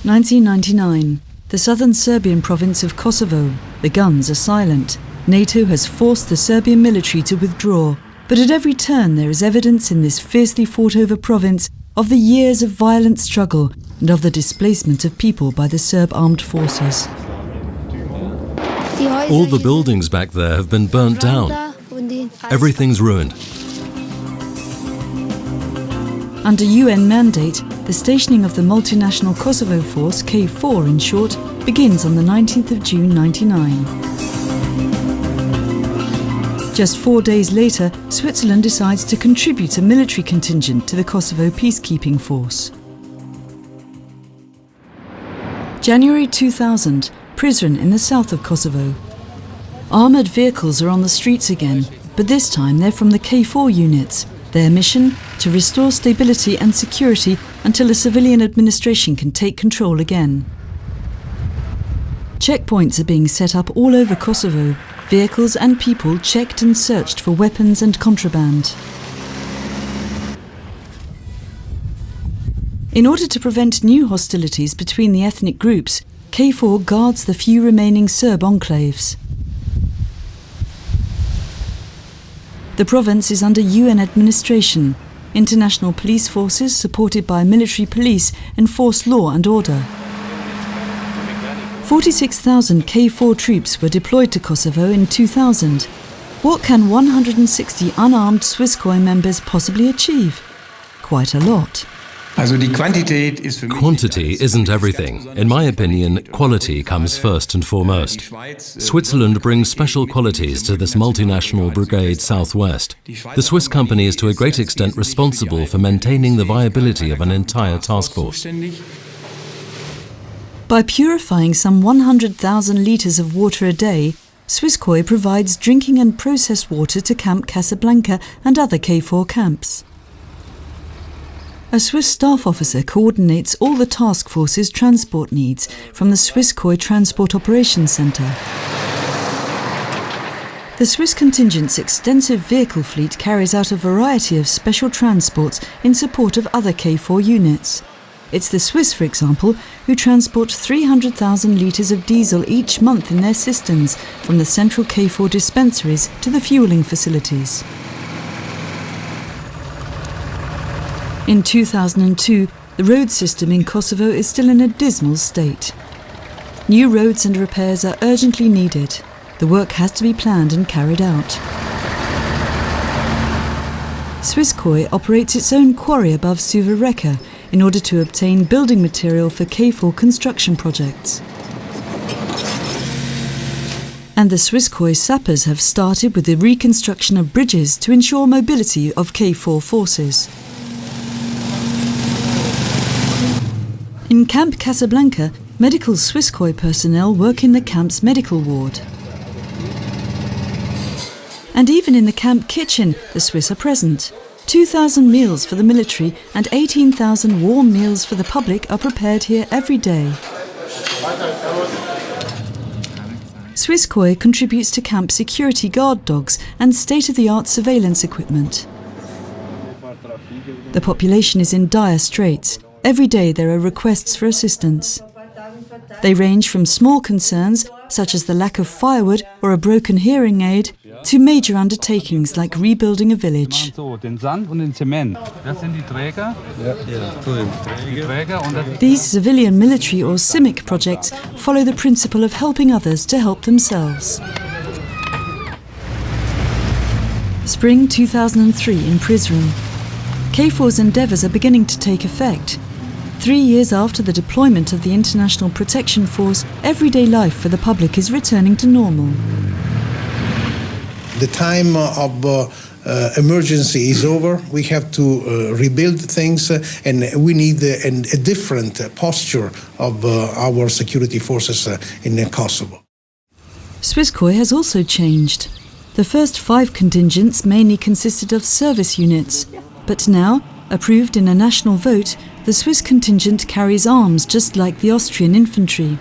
1999. The southern Serbian province of Kosovo. The guns are silent. NATO has forced the Serbian military to withdraw. But at every turn there is evidence in this fiercely fought-over province of the years of violent struggle and of the displacement of people by the Serb armed forces. All the buildings back there have been burnt down. Everything's ruined. Under UN mandate, the stationing of the multinational Kosovo force, KFOR in short, begins on the 19th of June 1999. Just 4 days later, Switzerland decides to contribute a military contingent to the Kosovo peacekeeping force. January 2000, Prizren in the south of Kosovo. Armoured vehicles are on the streets again, but this time they're from the KFOR units. Their mission? To restore stability and security until a civilian administration can take control again. Checkpoints are being set up all over Kosovo. Vehicles and people checked and searched for weapons and contraband. In order to prevent new hostilities between the ethnic groups, KFOR guards the few remaining Serb enclaves. The province is under UN administration. International police forces, supported by military police, enforce law and order. 46,000 KFOR troops were deployed to Kosovo in 2000. What can 160 unarmed SWISSCOY members possibly achieve? Quite a lot. Quantity isn't everything. In my opinion, quality comes first and foremost. Switzerland brings special qualities to this multinational brigade Southwest. The Swiss company is to a great extent responsible for maintaining the viability of an entire task force. By purifying some 100,000 litres of water a day, SWISSCOY provides drinking and processed water to Camp Casablanca and other KFOR camps. A Swiss staff officer coordinates all the task force's transport needs from the SWISSCOY Transport Operations Centre. The Swiss contingent's extensive vehicle fleet carries out a variety of special transports in support of other KFOR units. It's the Swiss, for example, who transport 300,000 litres of diesel each month in their cisterns from the central KFOR dispensaries to the fuelling facilities. In 2002, the road system in Kosovo is still in a dismal state. New roads and repairs are urgently needed. The work has to be planned and carried out. SWISSCOY operates its own quarry above Suva Reka in order to obtain building material for KFOR construction projects. And the SWISSCOY sappers have started with the reconstruction of bridges to ensure mobility of KFOR forces. In Camp Casablanca, medical SWISSCOY personnel work in the camp's medical ward. And even in the camp kitchen, the Swiss are present. 2,000 meals for the military and 18,000 warm meals for the public are prepared here every day. SWISSCOY contributes to camp security guard dogs and state-of-the-art surveillance equipment. The population is in dire straits. Every day there are requests for assistance. They range from small concerns, such as the lack of firewood or a broken hearing aid, to major undertakings like rebuilding a village. These civilian, military or CIMIC projects follow the principle of helping others to help themselves. Spring 2003 in Prizren. KFOR's endeavours are beginning to take effect. 3 years after the deployment of the International Protection Force, everyday life for the public is returning to normal. The time of emergency is over. We have to rebuild things, and we need a different posture of our security forces in Kosovo. SWISSCOY has also changed. The first 5 contingents mainly consisted of service units, but now, approved in a national vote, the Swiss contingent carries arms just like the Austrian infantry.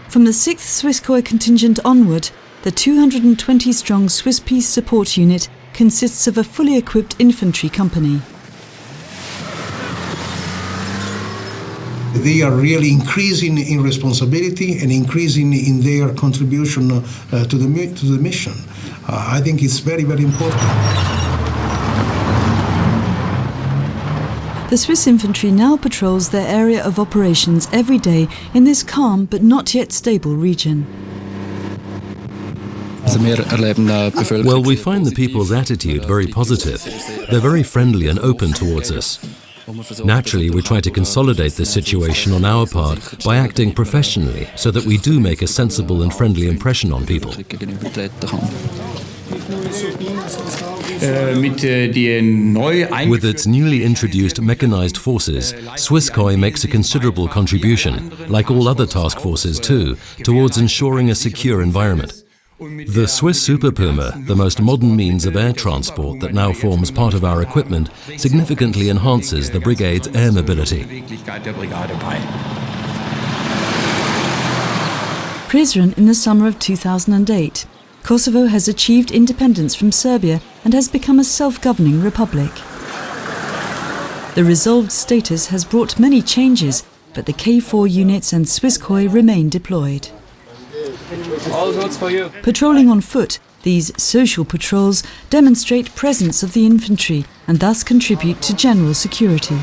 From the 6th SWISSCOY contingent onward, the 220-strong Swiss Peace Support Unit consists of a fully equipped infantry company. They are really increasing in responsibility and increasing in their contribution to the mission. I think it's very, very important. The Swiss infantry now patrols their area of operations every day in this calm but not yet stable region. Well, we find the people's attitude very positive. They're very friendly and open towards us. Naturally, we try to consolidate this situation on our part by acting professionally so that we do make a sensible and friendly impression on people. With its newly introduced mechanized forces, SWISSCOY makes a considerable contribution, like all other task forces too, towards ensuring a secure environment. The Swiss Super Puma, the most modern means of air transport that now forms part of our equipment, significantly enhances the brigade's air mobility. Prizren in the summer of 2008. Kosovo has achieved independence from Serbia and has become a self-governing republic. The resolved status has brought many changes, but the K4 units and SWISSCOY remain deployed. Patrolling on foot, these social patrols demonstrate presence of the infantry and thus contribute to general security.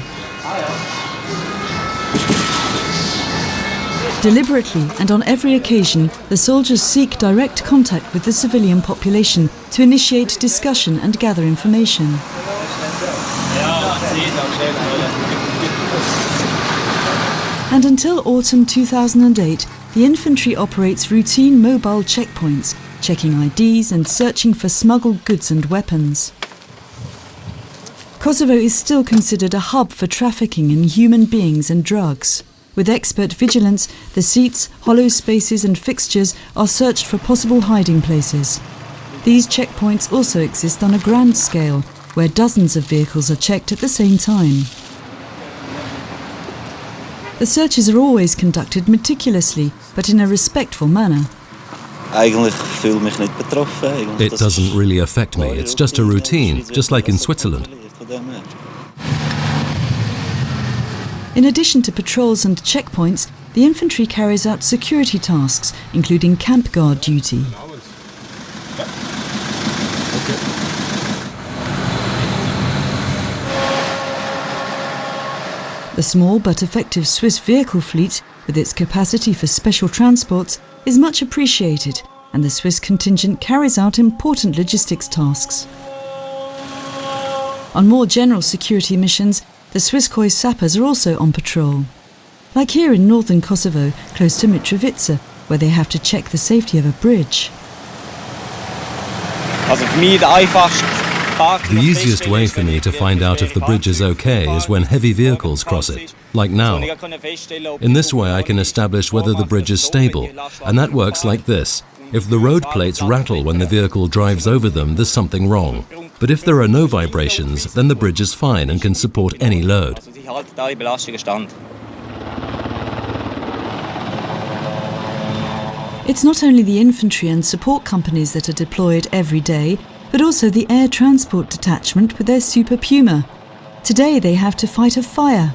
Deliberately and on every occasion, the soldiers seek direct contact with the civilian population to initiate discussion and gather information. And until autumn 2008, the infantry operates routine mobile checkpoints, checking IDs and searching for smuggled goods and weapons. Kosovo is still considered a hub for trafficking in human beings and drugs. With expert vigilance, the seats, hollow spaces and fixtures are searched for possible hiding places. These checkpoints also exist on a grand scale, where dozens of vehicles are checked at the same time. The searches are always conducted meticulously, but in a respectful manner. It doesn't really affect me, it's just a routine, just like in Switzerland. In addition to patrols and checkpoints, the infantry carries out security tasks, including camp guard duty. The small but effective Swiss vehicle fleet, with its capacity for special transports, is much appreciated, and the Swiss contingent carries out important logistics tasks. On more general security missions, the SWISSCOY sappers are also on patrol. Like here in northern Kosovo, close to Mitrovica, where they have to check the safety of a bridge. The easiest way for me to find out if the bridge is okay is when heavy vehicles cross it, like now. In this way I can establish whether the bridge is stable, and that works like this. If the road plates rattle when the vehicle drives over them, there's something wrong. But if there are no vibrations, then the bridge is fine and can support any load. It's not only the infantry and support companies that are deployed every day, but also the air transport detachment with their Super Puma. Today they have to fight a fire.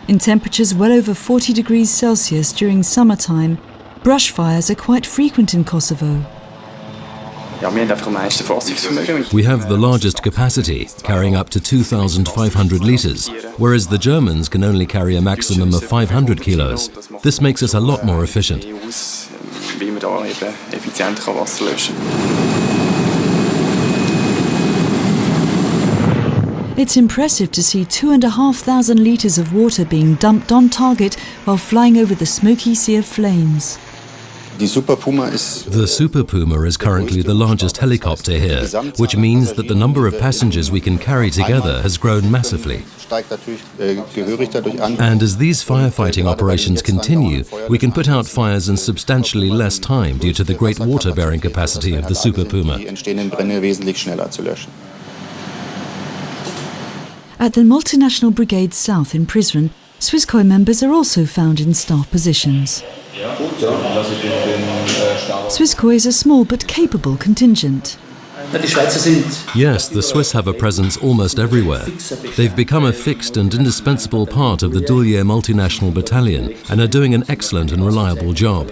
In temperatures well over 40 degrees Celsius during summertime, brush fires are quite frequent in Kosovo. We have the largest capacity, carrying up to 2,500 litres, whereas the Germans can only carry a maximum of 500 kilos. This makes us a lot more efficient. It's impressive to see 2,500 litres of water being dumped on target while flying over the smoky sea of flames. The Super Puma is currently the largest helicopter here, which means that the number of passengers we can carry together has grown massively. And as these firefighting operations continue, we can put out fires in substantially less time due to the great water-bearing capacity of the Super Puma. At the Multinational Brigade South in Prizren, SWISSCOY members are also found in staff positions. SWISSCOY is a small but capable contingent. Yes, the Swiss have a presence almost everywhere. They've become a fixed and indispensable part of the Dulje multinational battalion and are doing an excellent and reliable job.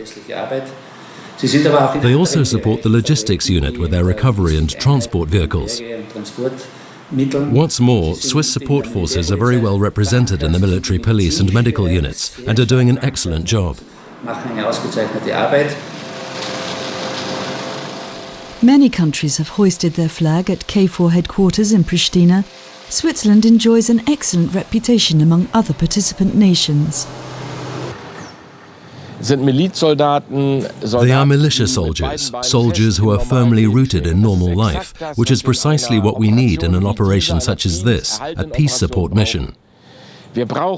They also support the logistics unit with their recovery and transport vehicles. What's more, Swiss support forces are very well represented in the military police and medical units and are doing an excellent job. Many countries have hoisted their flag at KFOR headquarters in Pristina. Switzerland enjoys an excellent reputation among other participant nations. They are militia soldiers, soldiers who are firmly rooted in normal life, which is precisely what we need in an operation such as this, a peace support mission.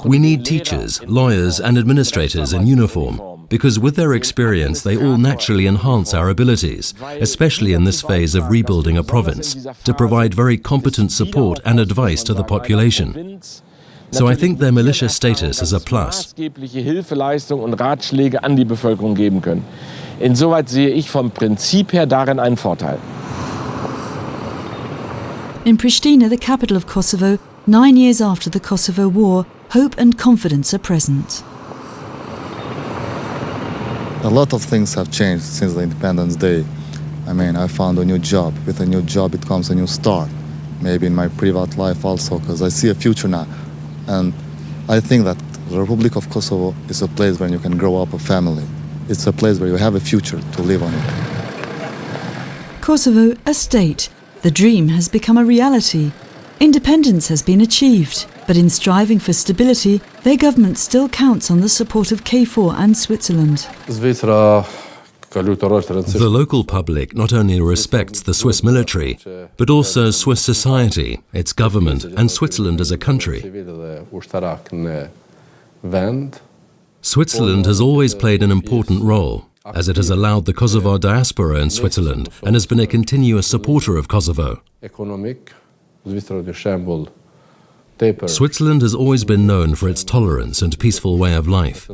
We need teachers, lawyers and administrators in uniform, because with their experience they all naturally enhance our abilities, especially in this phase of rebuilding a province, to provide very competent support and advice to the population. So I think their militia status is a plus. Insoweit sehe ich vom Prinzip her darin einen Vorteil. In Pristina, the capital of Kosovo, 9 years after the Kosovo War, hope and confidence are present. A lot of things have changed since the Independence Day. I mean, I found a new job. With a new job, it comes a new start. Maybe in my private life also, because I see a future now. And I think that the Republic of Kosovo is a place where you can grow up a family. It's a place where you have a future to live on it. Kosovo, a state. The dream has become a reality. Independence has been achieved, but in striving for stability, their government still counts on the support of KFOR and Switzerland. The local public not only respects the Swiss military, but also Swiss society, its government, and Switzerland as a country. Switzerland has always played an important role, as it has allowed the Kosovo diaspora in Switzerland and has been a continuous supporter of Kosovo. Switzerland has always been known for its tolerance and peaceful way of life.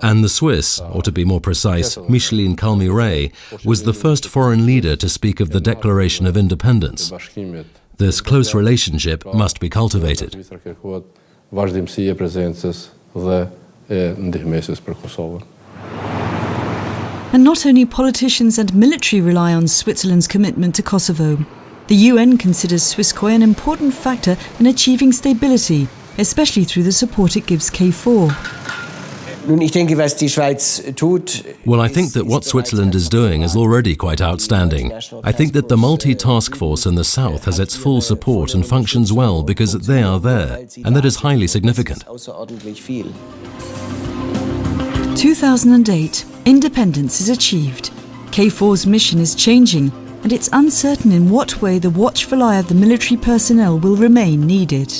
And the Swiss, or to be more precise, Micheline Calmy-Rey, was the first foreign leader to speak of the Declaration of Independence. This close relationship must be cultivated. And not only politicians and military rely on Switzerland's commitment to Kosovo. The UN considers SWISSCOY an important factor in achieving stability, especially through the support it gives KFOR. Well, I think that what Switzerland is doing is already quite outstanding. I think that the multi-task force in the south has its full support and functions well because they are there, and that is highly significant. 2008, independence is achieved. KFOR's mission is changing, and it's uncertain in what way the watchful eye of the military personnel will remain needed.